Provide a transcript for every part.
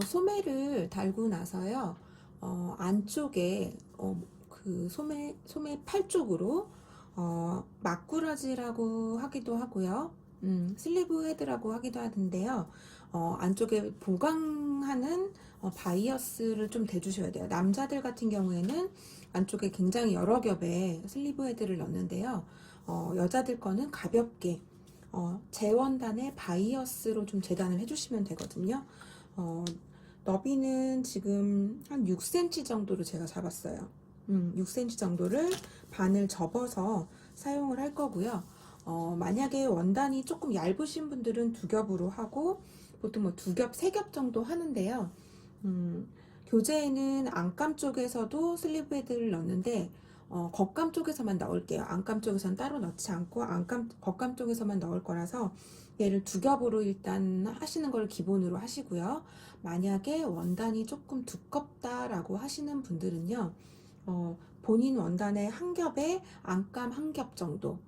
소매를 달고 나서요. 안쪽에 그 소매 팔 쪽으로 막꾸러지라고 하기도 하고요. 슬리브 헤드라고 하기도 하는데요. 안쪽에 보강하는 바이어스를 좀 대주셔야 돼요. 남자들 같은 경우에는 안쪽에 굉장히 여러 겹의 슬리브 헤드를 넣는데요. 여자들 거는 가볍게 재원단의 바이어스로 좀 재단을 해주시면 되거든요. 어, 너비는 지금 한 6cm 정도로 제가 잡았어요. 6cm 정도를 반을 접어서 사용을 할 거고요. 만약에 원단이 조금 얇으신 분들은 두 겹으로 하고 보통 뭐 두 겹, 세 겹 정도 하는데요. 교재에는 안감 쪽에서도 슬리브 헤드를 넣는데 겉감 쪽에서만 넣을게요. 안감 쪽에서는 따로 넣지 않고 겉감 쪽에서만 넣을 거라서 얘를 두 겹으로 일단 하시는 걸 기본으로 하시고요. 만약에 원단이 조금 두껍다라고 하시는 분들은요, 본인 원단의 한 겹에 안감 한 겹 정도,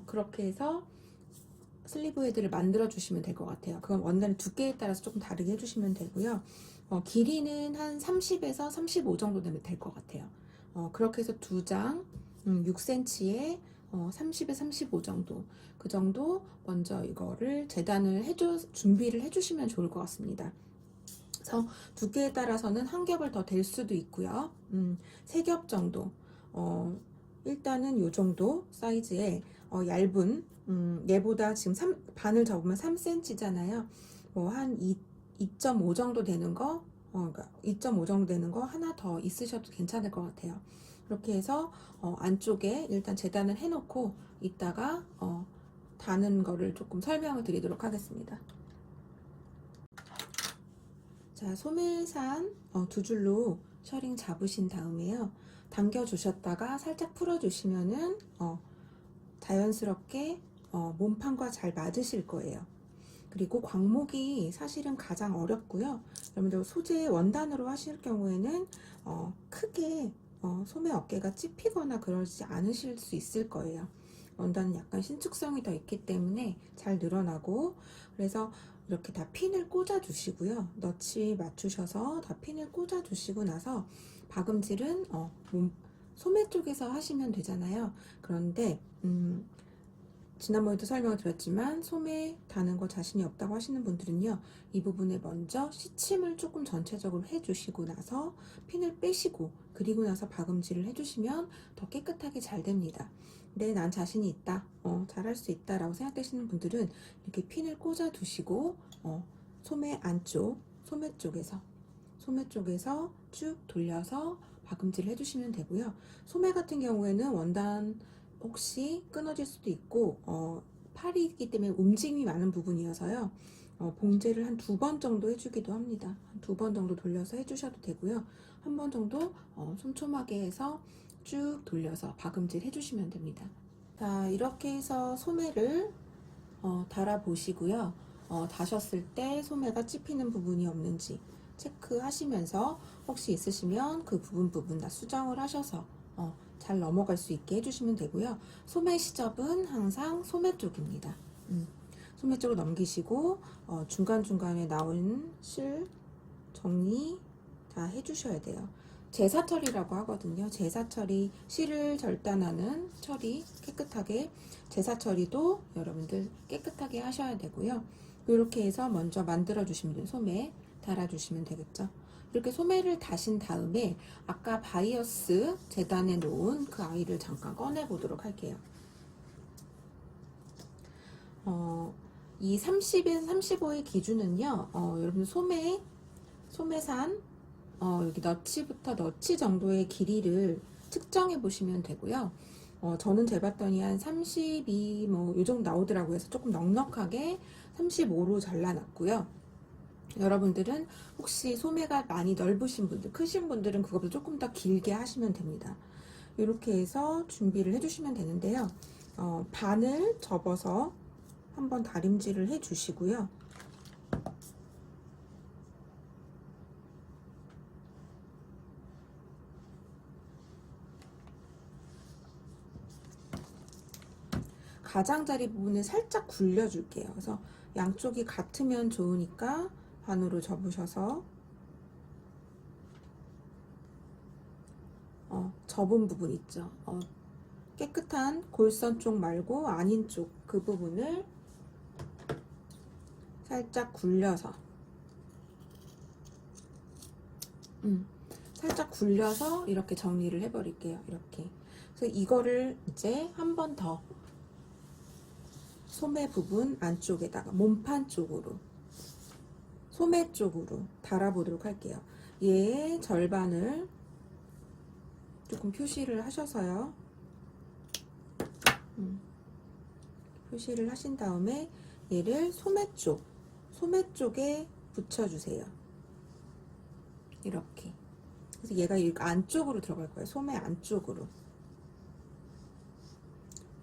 그렇게 해서 슬리브 헤드를 만들어 주시면 될 것 같아요. 그건 원단의 두께에 따라서 조금 다르게 해주시면 되고요. 길이는 한 30에서 35 정도 되면 될 것 같아요. 그렇게 해서 두 장 6cm에 30에 35 정도, 그 정도 먼저 이거를 재단을 준비를 해주시면 좋을 것 같습니다. 그래서 두께에 따라서는 한 겹을 더 댈 수도 있고요. 세 겹 정도. 일단은 요 정도 사이즈의 얇은, 얘보다 지금 반을 접으면 3cm잖아요. 뭐 한 2.5 정도 되는 거, 그러니까 2.5 정도 되는 거 하나 더 있으셔도 괜찮을 것 같아요. 이렇게 해서 안쪽에 일단 재단을 해놓고 이따가 다는 거를 조금 설명을 드리도록 하겠습니다. 자, 소매산 두 줄로 셔링 잡으신 다음에요. 당겨 주셨다가 살짝 풀어 주시면은 자연스럽게 몸판과 잘 맞으실 거예요. 그리고 광목이 사실은 가장 어렵고요. 여러분들 소재 원단으로 하실 경우에는 크게 소매 어깨가 찝히거나 그러지 않으실 수 있을 거예요. 원단은 약간 신축성이 더 있기 때문에 잘 늘어나고, 그래서 이렇게 다 핀을 꽂아 주시고요. 너치 맞추셔서 다 핀을 꽂아 주시고 나서 박음질은 소매 쪽에서 하시면 되잖아요. 그런데 지난번에도 설명을 드렸지만 소매 다는 거 자신이 없다고 하시는 분들은요, 이 부분에 먼저 시침을 조금 전체적으로 해주시고 나서 핀을 빼시고 그리고 나서 박음질을 해주시면 더 깨끗하게 잘 됩니다. 근데 난 자신이 있다, 잘할 수 있다 라고 생각되시는 분들은 이렇게 핀을 꽂아 두시고 소매 안쪽, 소매 쪽에서 쭉 돌려서 박음질을 해주시면 되고요. 소매 같은 경우에는 원단 혹시 끊어질 수도 있고 팔이기 때문에 움직임이 많은 부분이어서요. 봉제를 한 두 번 정도 해주기도 합니다. 한 두 번 정도 돌려서 해주셔도 되고요. 한 번 정도 촘촘하게 해서 쭉 돌려서 박음질 해주시면 됩니다. 자, 이렇게 해서 소매를 달아 보시고요. 다셨을 때 소매가 찝히는 부분이 없는지 체크하시면서 혹시 있으시면 그 부분 다 수정을 하셔서 잘 넘어갈 수 있게 해주시면 되고요. 소매 시접은 항상 소매 쪽입니다. 소매 쪽으로 넘기시고 중간중간에 나온 실 정리 다 해주셔야 돼요. 제사처리라고 하거든요. 제사처리, 실을 절단하는 처리, 깨끗하게 제사처리도 여러분들 깨끗하게 하셔야 되고요. 이렇게 해서 먼저 만들어 주시면 돼요. 소매 달아주시면 되겠죠. 이렇게 소매를 다신 다음에 아까 바이어스 재단해 놓은 그 아이를 잠깐 꺼내 보도록 할게요. 이 30에서 35의 기준은요, 여러분 소매산 여기 너치부터 너치 정도의 길이를 측정해 보시면 되고요. 저는 재봤더니 한 32, 뭐, 요 정도 나오더라고요. 그래서 조금 넉넉하게 35로 잘라놨고요. 여러분들은 혹시 소매가 많이 넓으신 분들, 크신 분들은 그것보다 조금 더 길게 하시면 됩니다. 이렇게 해서 준비를 해주시면 되는데요. 반을 접어서 한번 다림질을 해주시고요. 가장자리 부분을 살짝 굴려줄게요. 그래서 양쪽이 같으면 좋으니까 반으로 접으셔서 접은 부분 있죠. 깨끗한 골선 쪽 말고 아닌 쪽 그 부분을 살짝 굴려서 살짝 굴려서 이렇게 정리를 해버릴게요. 이렇게. 그래서 이거를 이제 한 번 더 소매 부분 안쪽에다가 몸판 쪽으로 소매 쪽으로 달아보도록 할게요. 얘의 절반을 조금 표시를 하셔서요. 표시를 하신 다음에 얘를 소매 쪽에 붙여주세요. 이렇게. 그래서 얘가 이 안쪽으로 들어갈 거예요. 소매 안쪽으로.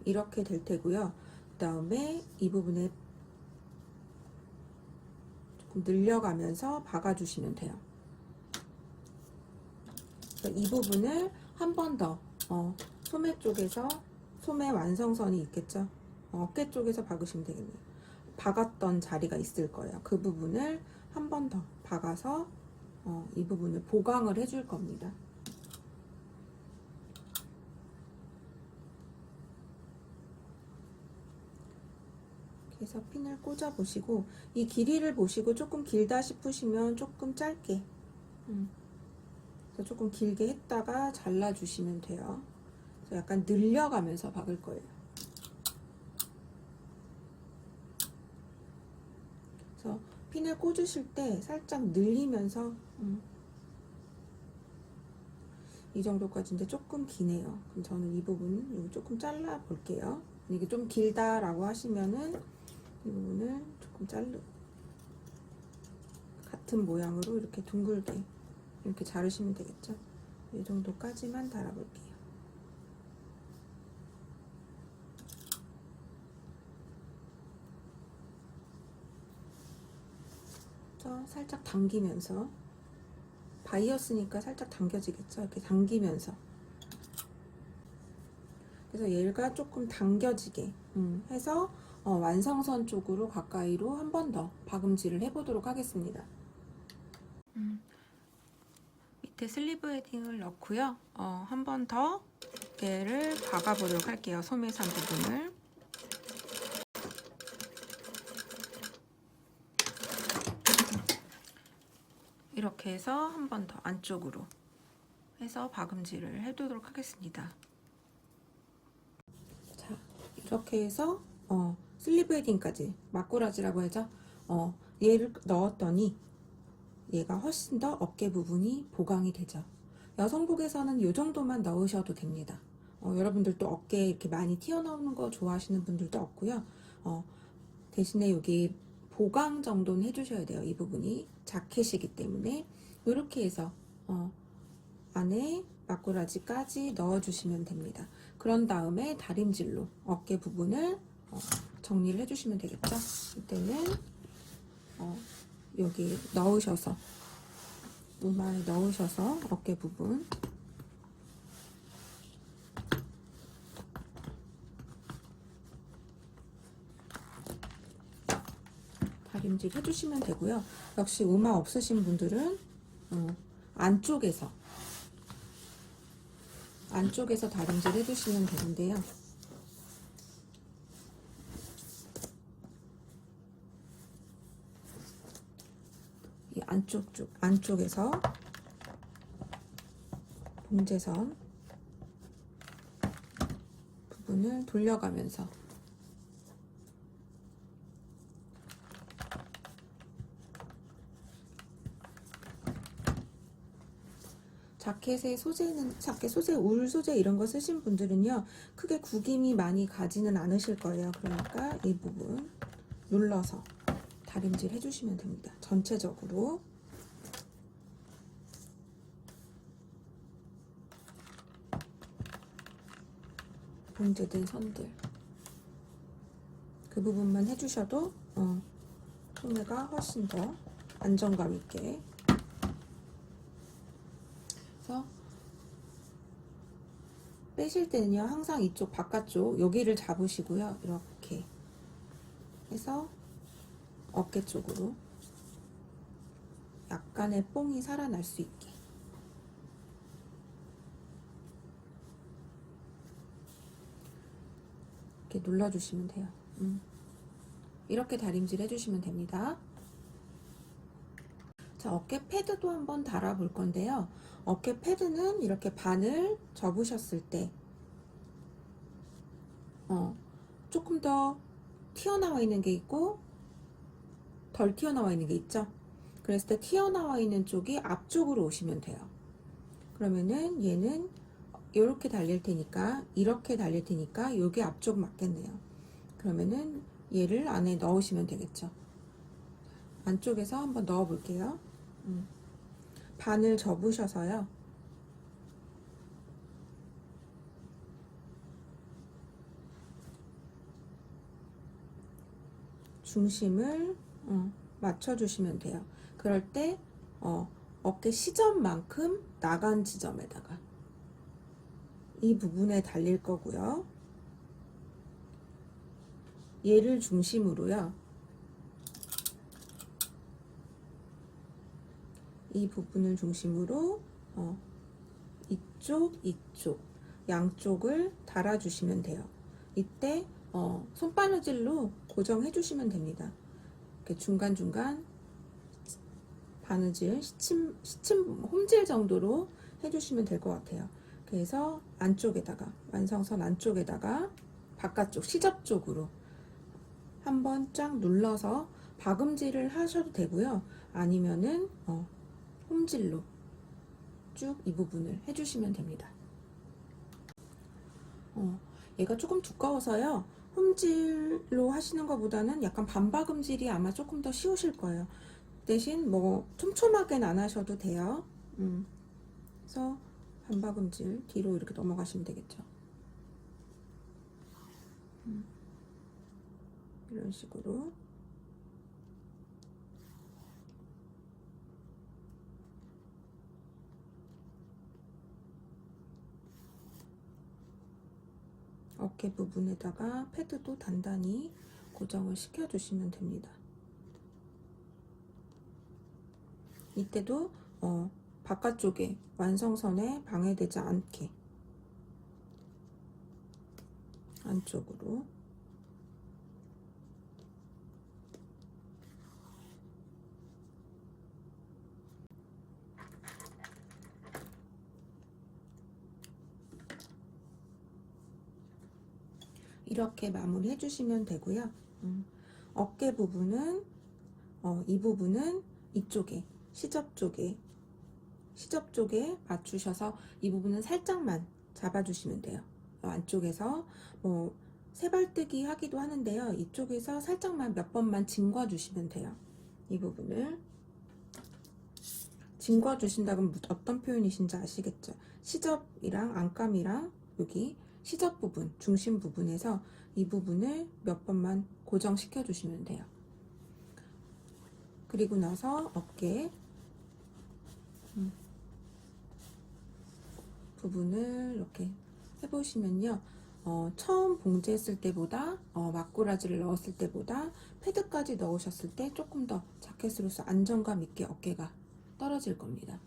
이렇게 될 테고요. 그 다음에 이 부분에 조금 늘려가면서 박아주시면 돼요. 이 부분을 한 번 더 소매 쪽에서 소매 완성선이 있겠죠. 어깨 쪽에서 박으시면 되겠네요. 박았던 자리가 있을 거예요. 그 부분을 한 번 더 박아서 이 부분을 보강을 해줄 겁니다. 그래서 핀을 꽂아 보시고 이 길이를 보시고 조금 길다 싶으시면 조금 짧게 그래서 조금 길게 했다가 잘라 주시면 돼요. 그래서 약간 늘려가면서 박을 거예요. 그래서 핀을 꽂으실 때 살짝 늘리면서 이 정도까지인데 조금 기네요. 그럼 저는 이 부분 여기 조금 잘라 볼게요. 이게 좀 길다라고 하시면은 이 부분을 조금 같은 모양으로 이렇게 둥글게 이렇게 자르시면 되겠죠. 이 정도까지만 달아볼게요. 살짝 당기면서 바이어스니까 살짝 당겨지겠죠. 이렇게 당기면서 그래서 얘가 조금 당겨지게 해서 완성선 쪽으로 가까이로 한 번 더 박음질을 해보도록 하겠습니다. 밑에 슬리브 헤딩을 넣고요. 한 번 더 얘를 박아보도록 할게요. 소매선 부분을. 이렇게 해서 한 번 더 안쪽으로 해서 박음질을 해두도록 하겠습니다. 자, 이렇게 해서 슬리브 헤딩까지 막꾸라지라고 하죠. 얘를 넣었더니 얘가 훨씬 더 어깨 부분이 보강이 되죠. 여성복에서는 이 정도만 넣으셔도 됩니다. 여러분들도 어깨 이렇게 많이 튀어나오는 거 좋아하시는 분들도 없고요. 대신에 여기 보강 정도는 해주셔야 돼요. 이 부분이 자켓이기 때문에 이렇게 해서 안에 막꾸라지까지 넣어주시면 됩니다. 그런 다음에 다림질로 어깨 부분을 정리를 해주시면 되겠죠. 이때는 여기 넣으셔서 우마에 넣으셔서 어깨 부분 다림질 해주시면 되고요. 역시 우마 없으신 분들은 안쪽에서 다림질 해주시면 되는데요. 이 안쪽에서 봉제선 부분을 돌려가면서 자켓 소재, 울 소재 이런 거 쓰신 분들은요, 크게 구김이 많이 가지는 않으실 거예요. 그러니까 이 부분 눌러서 다림질 해주시면 됩니다. 전체적으로. 봉제된 선들. 그 부분만 해주셔도, 소매가 훨씬 더 안정감 있게. 그래서 빼실 때는요, 항상 이쪽 바깥쪽 여기를 잡으시고요. 이렇게 해서 어깨 쪽으로 약간의 뽕이 살아날 수 있게 이렇게 눌러주시면 돼요. 이렇게 다림질 해주시면 됩니다. 자, 어깨 패드도 한번 달아 볼 건데요. 어깨 패드는 이렇게 반을 접으셨을 때 조금 더 튀어나와 있는 게 있고 덜 튀어나와 있는 게 있죠. 그랬을 때 튀어나와 있는 쪽이 앞쪽으로 오시면 돼요. 그러면은 얘는 이렇게 달릴 테니까 이렇게 달릴 테니까 요게 앞쪽 맞겠네요. 그러면은 얘를 안에 넣으시면 되겠죠. 안쪽에서 한번 넣어 볼게요. 반을 접으셔서요. 중심을 맞춰주시면 돼요. 그럴 때 어깨 시점만큼 나간 지점에다가 이 부분에 달릴 거고요. 얘를 중심으로요. 이 부분을 중심으로 이쪽 양쪽을 달아주시면 돼요. 이때 손바느질로 고정해 주시면 됩니다. 이렇게 중간중간 바느질, 시침, 홈질 정도로 해주시면 될 것 같아요. 그래서 안쪽에다가, 완성선 안쪽에다가 바깥쪽, 시접 쪽으로 한번 쫙 눌러서 박음질을 하셔도 되고요. 아니면은 홈질로 쭉 이 부분을 해주시면 됩니다. 얘가 조금 두꺼워서요. 홈질로 하시는 것보다는 약간 반박음질이 아마 조금 더 쉬우실 거예요. 대신 뭐 촘촘하게는 안 하셔도 돼요. 그래서 반박음질 뒤로 이렇게 넘어가시면 되겠죠. 이런 식으로 어깨 부분에다가 패드도 단단히 고정을 시켜주시면 됩니다. 이때도 바깥쪽에 완성선에 방해되지 않게 안쪽으로 이렇게 마무리 해주시면 되고요. 어깨 부분은 이 부분은 이쪽에 시접 쪽에 맞추셔서 이 부분은 살짝만 잡아주시면 돼요. 안쪽에서 뭐 세발뜨기 하기도 하는데요. 이쪽에서 살짝만 몇 번만 징궈 주시면 돼요. 이 부분을 징궈 주신다면 어떤 표현이신지 아시겠죠? 시접이랑 안감이랑 여기 시접 부분, 중심 부분에서 이 부분을 몇 번만 고정시켜 주시면 돼요. 그리고 나서 어깨 부분을 이렇게 해보시면요. 처음 봉제했을 때보다 막고라지를 넣었을 때보다 패드까지 넣으셨을 때 조금 더 자켓으로서 안정감 있게 어깨가 떨어질 겁니다.